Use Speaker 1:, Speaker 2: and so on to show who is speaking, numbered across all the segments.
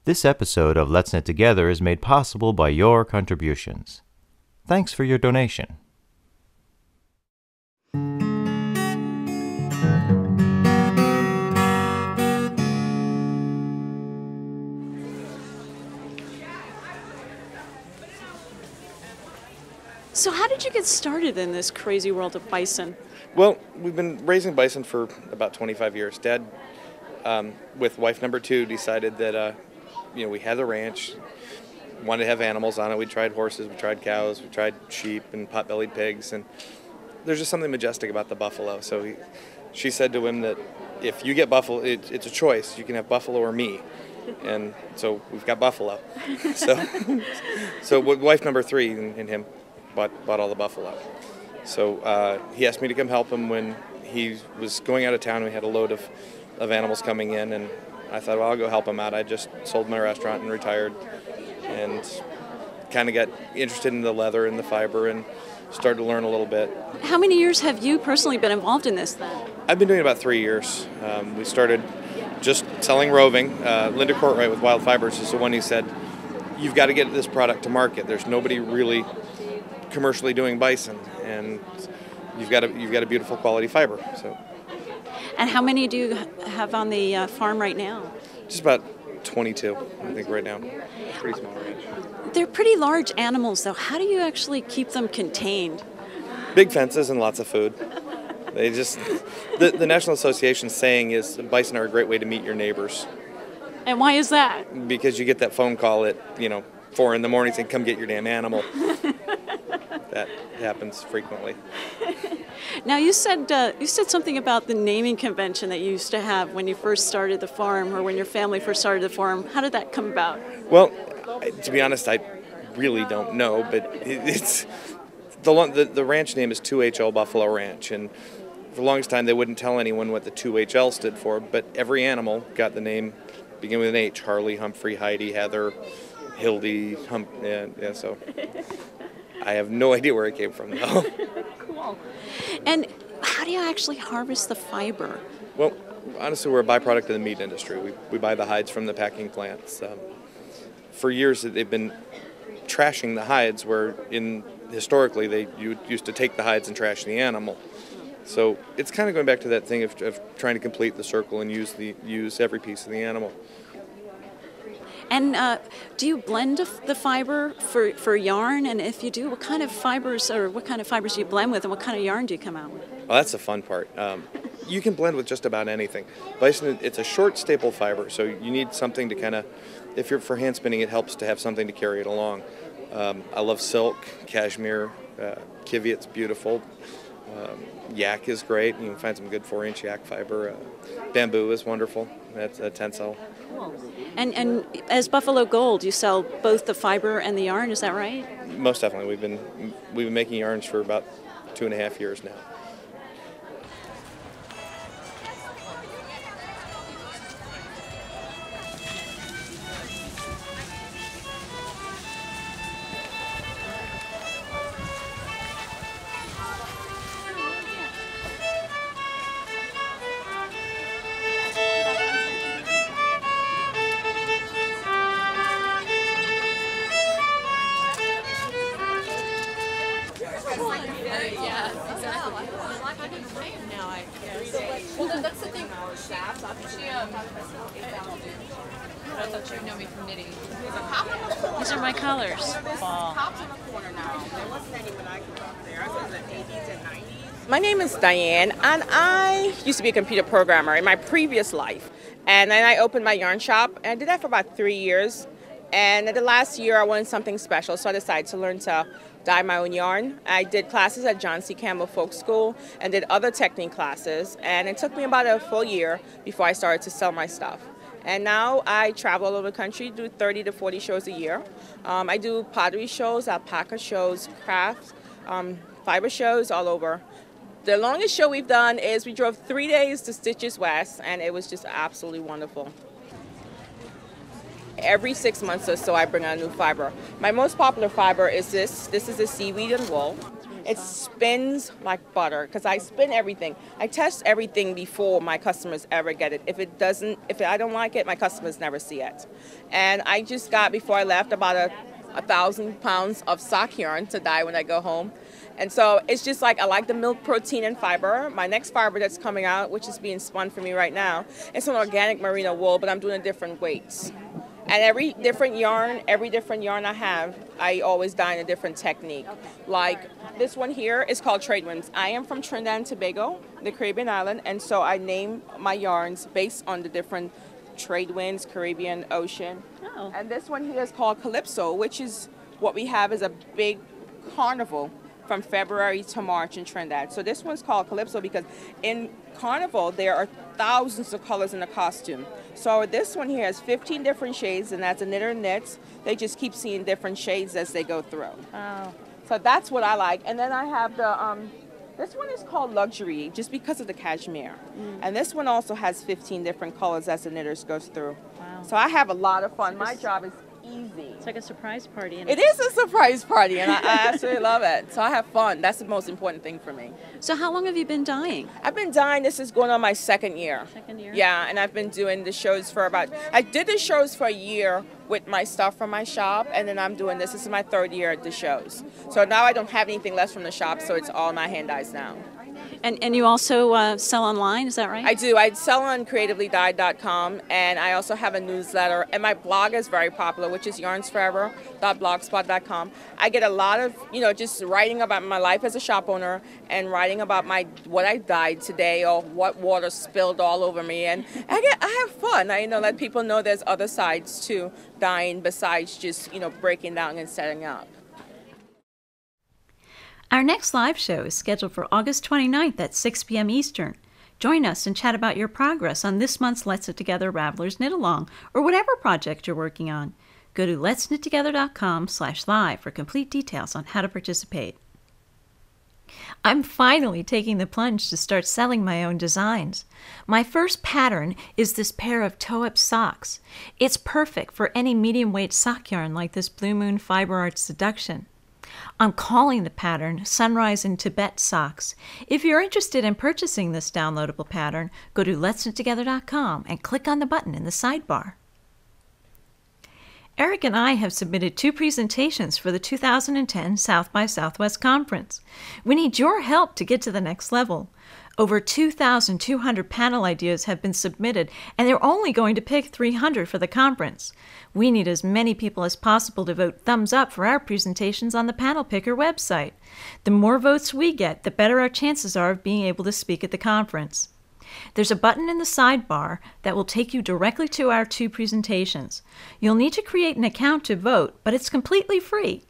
Speaker 1: This episode of Let's Knit Together is made possible by your contributions. Thanks for your donation.
Speaker 2: So how did you get started in this crazy world of bison?
Speaker 3: Well, we've been raising bison for about 25 years. Dad, with wife number 2, decided that we had a ranch, wanted to have animals on it. We tried horses, we tried cows, we tried sheep and pot-bellied pigs, and there's just something majestic about the buffalo. So she said to him that if you get buffalo, it's a choice. You can have buffalo or me. And so we've got buffalo. So wife number 3 and him bought all the buffalo. So he asked me to come help him when he was going out of town. We had a load of animals coming in, and I thought, well, I'll go help him out. I just sold my restaurant and retired, and kind of got interested in the leather and the fiber and started to learn a little bit.
Speaker 2: How many years have you personally been involved in this then?
Speaker 3: I've been doing it about 3 years. We started just selling roving. Linda Courtwright with Wild Fibers is the one who said, you've got to get this product to market. There's nobody really commercially doing bison, and you've got a beautiful quality fiber. So.
Speaker 2: And how many do you have on the farm right now?
Speaker 3: Just about 22, I think, right now. Pretty small range.
Speaker 2: They're pretty large animals, though. How do you actually keep them contained?
Speaker 3: Big fences and lots of food. They just the National Association saying is bison are a great way to meet your neighbors.
Speaker 2: And why is that?
Speaker 3: Because you get that phone call at 4 in the morning saying, come get your damn animal. That happens frequently.
Speaker 2: Now, you said something about the naming convention that you used to have when you first started the farm, or when your family first started the farm. How did that come about?
Speaker 3: Well, to be honest, I really don't know, but it's the ranch name is 2HL Buffalo Ranch, and for the longest time they wouldn't tell anyone what the 2HL stood for, but every animal got the name beginning with an H: Harley, Humphrey, Heidi, Heather, Hildy, so I have no idea where it came from, though.
Speaker 2: Cool. And how do you actually harvest the fiber?
Speaker 3: Well, honestly, we're a byproduct of the meat industry. We buy the hides from the packing plants. For years, they've been trashing the hides, where historically you used to take the hides and trash the animal. So it's kind of going back to that thing of trying to complete the circle and use every piece of the animal.
Speaker 2: And do you blend the fiber for yarn? And if you do, what kind of fibers do you blend with, and what kind of yarn do you come out with?
Speaker 3: Well, that's the fun part. You can blend with just about anything. Bison, it's a short staple fiber, so you need something to kind of, if you're for hand spinning, it helps to have something to carry it along. I love silk, cashmere, kiviot's beautiful. Yak is great. You can find some good 4-inch yak fiber. Bamboo is wonderful. That's a tensile.
Speaker 2: Cool. And as Buffalo Gold, you sell both the fiber and the yarn. Is that right?
Speaker 3: Most definitely. We've been making yarns for about 2.5 years now.
Speaker 4: Well, that's the thing. I thought you know me from knitting.
Speaker 2: These are my colors.
Speaker 5: My name is Dianne, and I used to be a computer programmer in my previous life. And then I opened my yarn shop, and I did that for about 3 years. And the last year, I wanted something special, so I decided to learn to dye my own yarn. I did classes at John C. Campbell Folk School and did other technique classes. And it took me about a full year before I started to sell my stuff. And now I travel all over the country, do 30 to 40 shows a year. I do pottery shows, alpaca shows, crafts, fiber shows all over. The longest show we've done is we drove 3 days to Stitches West, and it was just absolutely wonderful. Every 6 months or so, I bring out a new fiber. My most popular fiber is this. This is a seaweed and wool. It spins like butter because I spin everything. I test everything before my customers ever get it. If I don't like it, my customers never see it. And I just got, before I left, about 1,000 pounds of sock yarn to dye when I go home. And so it's just like, I like the milk, protein, and fiber. My next fiber that's coming out, which is being spun for me right now, it's an organic merino wool, but I'm doing different weights. And every different yarn I have, I always dye in a different technique. Like this one here is called trade winds. I am from Trinidad and Tobago, the Caribbean island, and so I name my yarns based on the different trade winds, Caribbean, ocean.
Speaker 2: Oh.
Speaker 5: And this one here is called Calypso, which is what we have is a big carnival from February to March in Trinidad. So this one's called Calypso because in Carnival there are thousands of colors in the costume. So this one here has 15 different shades, and as a knitter knits, they just keep seeing different shades as they go through.
Speaker 2: Oh.
Speaker 5: So that's what I like. And then I have the, this one is called Luxury just because of the cashmere. And this one also has 15 different colors as the knitters goes through.
Speaker 2: Wow.
Speaker 5: So I have a lot of fun. My job is easy.
Speaker 2: It's like a surprise party.
Speaker 5: It is a surprise party, and I absolutely love it. So I have fun. That's the most important thing for me.
Speaker 2: So how long have you been dyeing?
Speaker 5: I've been dyeing, this is going on my second year.
Speaker 2: Second year?
Speaker 5: Yeah, and I've been doing the shows for I did the shows for a year with my stuff from my shop, and then I'm doing this. This is my third year at the shows. So now I don't have anything left from the shop, so it's all my hand dyes now.
Speaker 2: And you also sell online, is that right?
Speaker 5: I do. I sell on creativelydyed.com, and I also have a newsletter, and my blog is very popular, which is yarnsforever.blogspot.com. I get a lot of, just writing about my life as a shop owner and writing about what I dyed today or what water spilled all over me, and I have fun. I let people know there's other sides to dyeing besides just, breaking down and setting up.
Speaker 2: Our next live show is scheduled for August 29th at 6 p.m. Eastern. Join us and chat about your progress on this month's Let's Knit Together Ravelers Knit Along or whatever project you're working on. Go to letsknittogether.com/live for complete details on how to participate. I'm finally taking the plunge to start selling my own designs. My first pattern is this pair of toe-up socks. It's perfect for any medium-weight sock yarn like this Blue Moon Fiber Art Seduction. I'm calling the pattern Sunrise in Tibet Socks. If you're interested in purchasing this downloadable pattern, go to letsknittogether.com and click on the button in the sidebar. Eric and I have submitted 2 presentations for the 2010 South by Southwest Conference. We need your help to get to the next level. Over 2,200 panel ideas have been submitted, and they're only going to pick 300 for the conference. We need as many people as possible to vote thumbs up for our presentations on the Panel Picker website. The more votes we get, the better our chances are of being able to speak at the conference. There's a button in the sidebar that will take you directly to our 2 presentations. You'll need to create an account to vote, but it's completely free.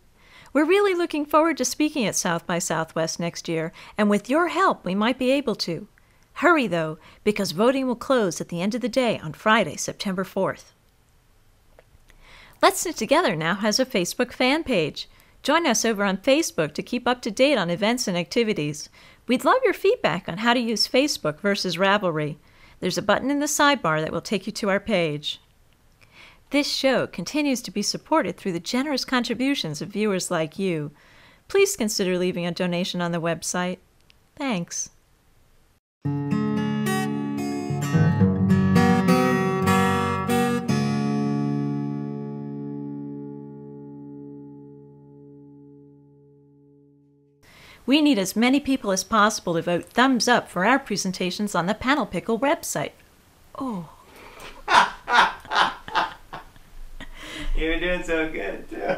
Speaker 2: We're really looking forward to speaking at South by Southwest next year, and with your help, we might be able to. Hurry, though, because voting will close at the end of the day on Friday, September 4th. Let's Knit Together now has a Facebook fan page. Join us over on Facebook to keep up to date on events and activities. We'd love your feedback on how to use Facebook versus Ravelry. There's a button in the sidebar that will take you to our page. This show continues to be supported through the generous contributions of viewers like you. Please consider leaving a donation on the website. Thanks. We need as many people as possible to vote thumbs up for our presentations on the Panel Picker website. Oh.
Speaker 1: You were doing so good, too.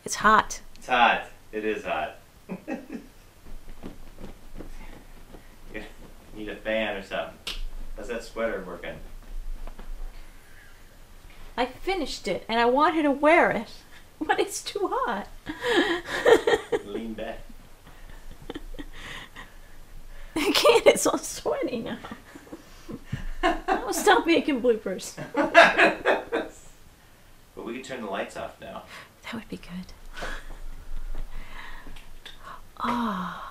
Speaker 2: It's hot.
Speaker 1: It's hot. It is hot. You need a fan or something. How's that sweater working?
Speaker 2: I finished it and I wanted to wear it, but it's too hot.
Speaker 1: Lean back.
Speaker 2: I can't, it's all sweaty now. Oh, stop making bloopers.
Speaker 1: But we can turn the lights off now.
Speaker 2: That would be good. Oh.